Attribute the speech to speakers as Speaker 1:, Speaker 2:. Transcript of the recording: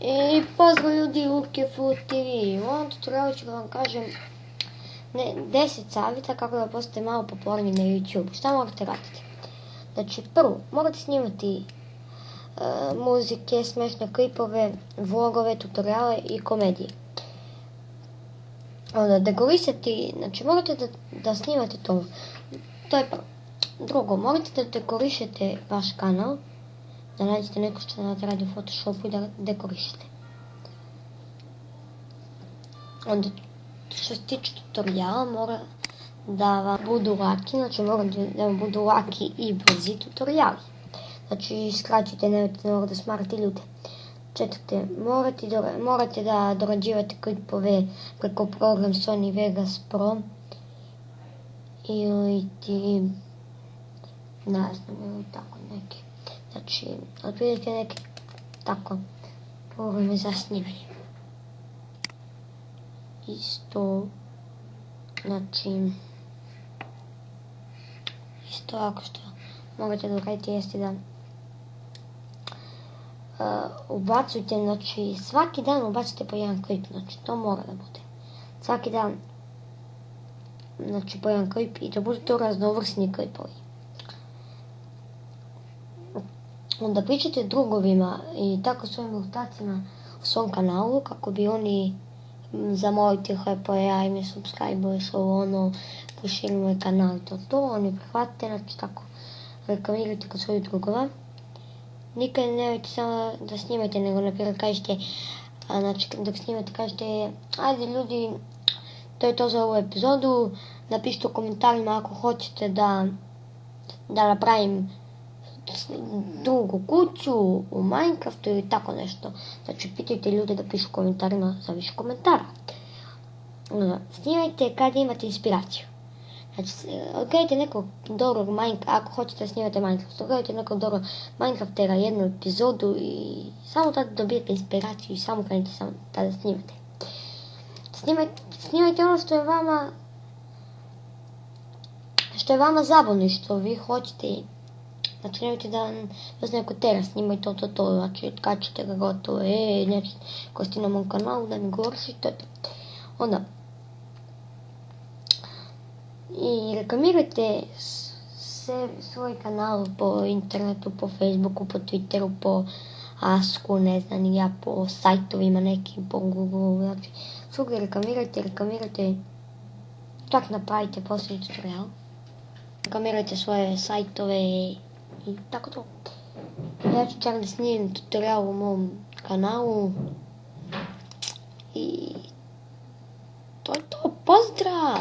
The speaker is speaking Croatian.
Speaker 1: I pozdrav ljudi u Kefu TV. U ovom tutorialu ću da vam kažem 10 savjeta kako da postate malo popularni na YouTube. Šta morate raditi? Znači, prvo, morate snimati muzike, smešne klipove, vlogove, tutoriale i komedije. Onda dekorisati, znači morate da snimate to. To je prvo. Drugo, morate da dekorišete vaš kanal, da nađete neko što radi u Photoshopu i da dekorišete. Onda, što se tiče tutoriala, mora da vam budu laki, znači mora da vam budu laki i brzi tutoriali. Znači, skraćujte, nemojte da smarate ljude. Četvrte, morate da dorađivate klipove preko program Sony Vegas Pro ili ti, ne znam, ili tako neki. Znači, otprilike neke tako programe za snimanje. Isto ako što morate da uradite jeste da ubacujte, znači svaki dan ubacite po jedan klip, znači to mora da bude. Svaki dan, znači po jedan klip i da bude to raznovrsni klipovi. Onda pričajte drugovima i tako svojim ortacima u svom kanalu kako bi oni zamoliti lepo ja mi subscribe ono, poširi moj kanal i to, oni prihvatite, znači tako reklamirajte kod svojih drugova. Nikad nemojte samo da snimate, nego naprimjer kažete, znači dok snimate kažete, ajde ljudi, to je to za ovu epizodu, napišite u komentarima ako hoćete da napravim drugu kuću u Minecraftu ili tako nešto. Znači, pitajte ljude da pišu komentarima za više komentara. Snimajte kad imate inspiraciju. Znači, gledajte nekog dobrog Minecrafta, ako hoćete da snimate Minecraft, gledajte nekog dobrog Minecraftera jednu epizodu i samo tada dobijete inspiraciju i samo krenite samo tada snimate. Snimajte ono što je vama zabavno i što vi hoćete. Znači, nemojte da vas neko tera, snimaj to, znači, kačite ga gotovo, nećete ko ste na mom kanalu, da mi govoriš i to. Onda, i reklamirajte svoj kanal po internetu, po Facebooku, po Twitteru, po Asku, ne znam, ja po sajtovima nekim, po Google, znači, svugdje reklamirajte, čak napravite posljednji tutorial. Reklamirajte svoje sajtove i tako to. Ja ću čak da snimim tutorial u mom kanalu i to je to, pozdrav!